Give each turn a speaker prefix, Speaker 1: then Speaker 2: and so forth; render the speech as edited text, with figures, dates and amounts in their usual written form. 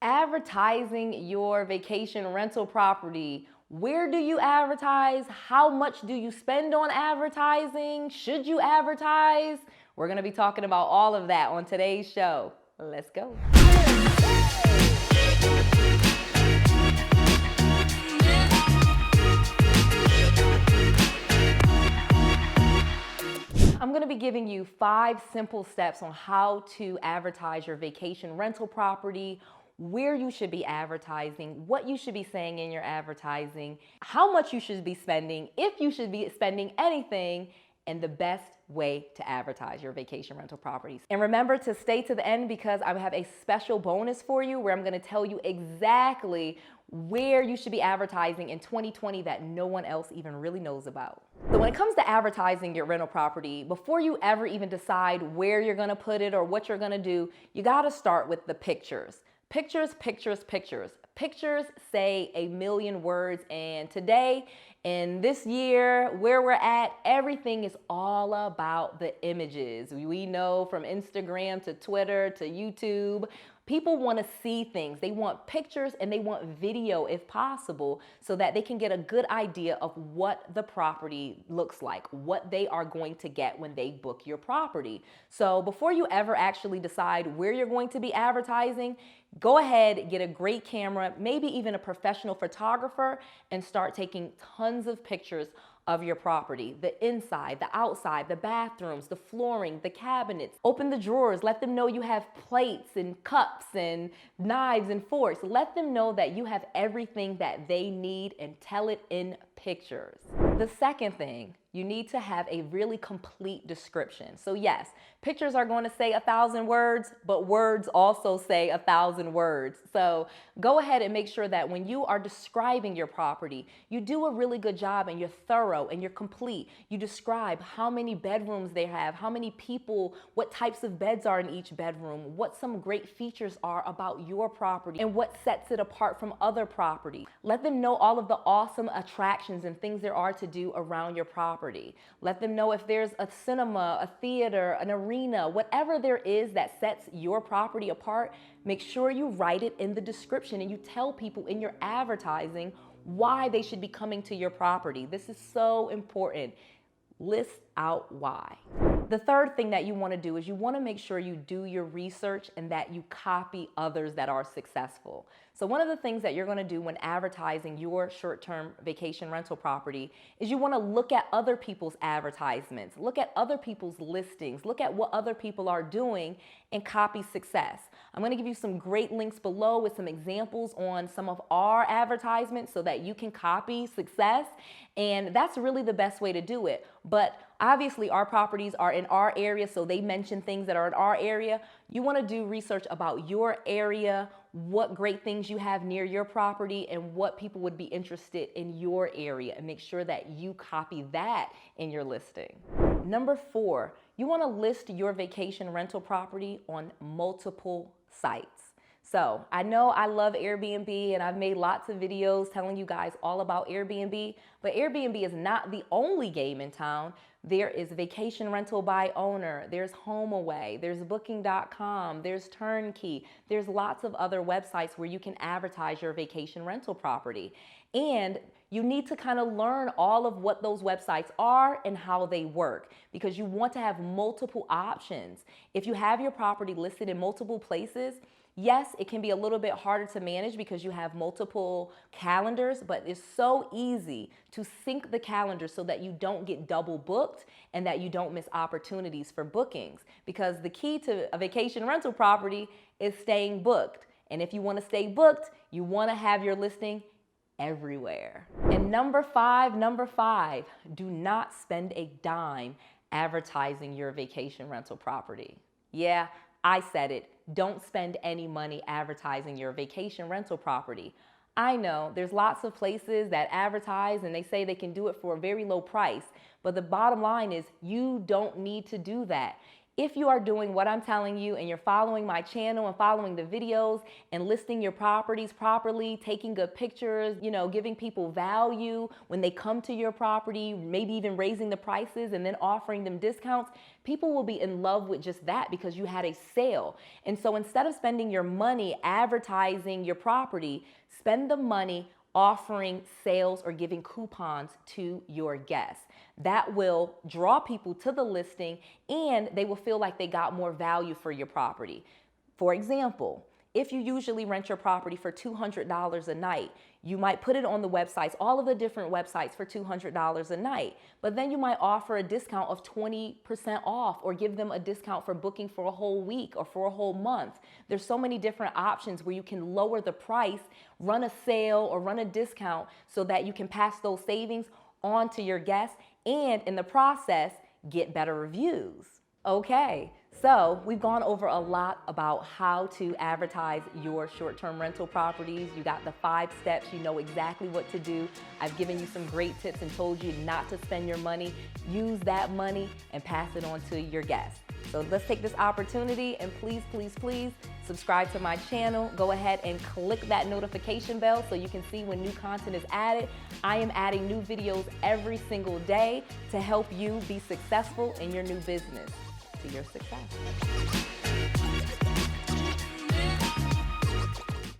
Speaker 1: Advertising your vacation rental property. Where do you advertise? How much do you spend on advertising? Should you advertise? We're going to be talking about all of that on today's show. Let's go. I'm going to be giving you 5 simple steps on how to advertise your vacation rental property, where you should be advertising, what you should be saying in your advertising, how much you should be spending, if you should be spending anything, and the best way to advertise your vacation rental properties. And remember to stay to the end because I have a special bonus for you where I'm going to tell you exactly where you should be advertising in 2020 that no one else even really knows about. So when it comes to advertising your rental property, before you ever even decide where you're going to put it or what you're going to do, you got to start with the pictures. Pictures, pictures, pictures. Pictures say a million words, and today, in this year, where we're at, everything is all about the images. We know from Instagram to Twitter to YouTube, people want to see things. They want pictures and they want video if possible so that they can get a good idea of what the property looks like, what they are going to get when they book your property. So before you ever actually decide where you're going to be advertising, go ahead, get a great camera, maybe even a professional photographer, and start taking tons of pictures of your property. The inside, the outside, the bathrooms, the flooring, the cabinets. Open the drawers. Let them know you have plates and cups and knives and forks. Let them know that you have everything that they need and tell it in pictures. The second thing, you need to have a really complete description. So yes, pictures are going to say 1,000 words, but words also say 1,000 words. So go ahead and make sure that when you are describing your property, you do a really good job and you're thorough and you're complete. You describe how many bedrooms they have, how many people, what types of beds are in each bedroom, what some great features are about your property, and what sets it apart from other properties. Let them know all of the awesome attractions and things there are to do around your property. Let them know if there's a cinema, a theater, an arena, whatever there is that sets your property apart, make sure you write it in the description and you tell people in your advertising why they should be coming to your property. This is so important. List out why. The third thing that you want to do is you want to make sure you do your research and that you copy others that are successful. So one of the things that you're going to do when advertising your short-term vacation rental property is you want to look at other people's advertisements, look at other people's listings, look at what other people are doing and copy success. I'm going to give you some great links below with some examples on some of our advertisements so that you can copy success, and that's really the best way to do it. But obviously our properties are in our area, so they mention things that are in our area. You want to do research about your area, what great things you have near your property, and what people would be interested in your area, and make sure that you copy that in your listing. Number 4, you want to list your vacation rental property on multiple sites. So I know I love Airbnb and I've made lots of videos telling you guys all about Airbnb, but Airbnb is not the only game in town. There is Vacation Rental by Owner, there's HomeAway, there's Booking.com, there's Turnkey, there's lots of other websites where you can advertise your vacation rental property. And you need to kind of learn all of what those websites are and how they work because you want to have multiple options. If you have your property listed in multiple places, yes, it can be a little bit harder to manage because you have multiple calendars, but it's so easy to sync the calendar so that you don't get double booked and that you don't miss opportunities for bookings. Because the key to a vacation rental property is staying booked. And if you want to stay booked, you want to have your listing everywhere. And number five, do not spend a dime advertising your vacation rental property. Yeah, I said it. Don't spend any money advertising your vacation rental property. I know there's lots of places that advertise and they say they can do it for a very low price, but the bottom line is you don't need to do that. If you are doing what I'm telling you and you're following my channel and following the videos and listing your properties properly, taking good pictures, giving people value when they come to your property, maybe even raising the prices and then offering them discounts, people will be in love with just that because you had a sale. And so instead of spending your money advertising your property, spend the money offering sales or giving coupons to your guests. That will draw people to the listing and they will feel like they got more value for your property. For example, if you usually rent your property for $200 a night, you might put it on the websites, all of the different websites for $200 a night, but then you might offer a discount of 20% off or give them a discount for booking for a whole week or for a whole month. There's so many different options where you can lower the price, run a sale or run a discount so that you can pass those savings on to your guests and in the process, get better reviews. Okay. So we've gone over a lot about how to advertise your short-term rental properties. You got the 5 steps. You know exactly what to do. I've given you some great tips and told you not to spend your money. Use that money and pass it on to your guests. So let's take this opportunity and please, please, please subscribe to my channel. Go ahead and click that notification bell so you can see when new content is added. I am adding new videos every single day to help you be successful in your new business. To your success.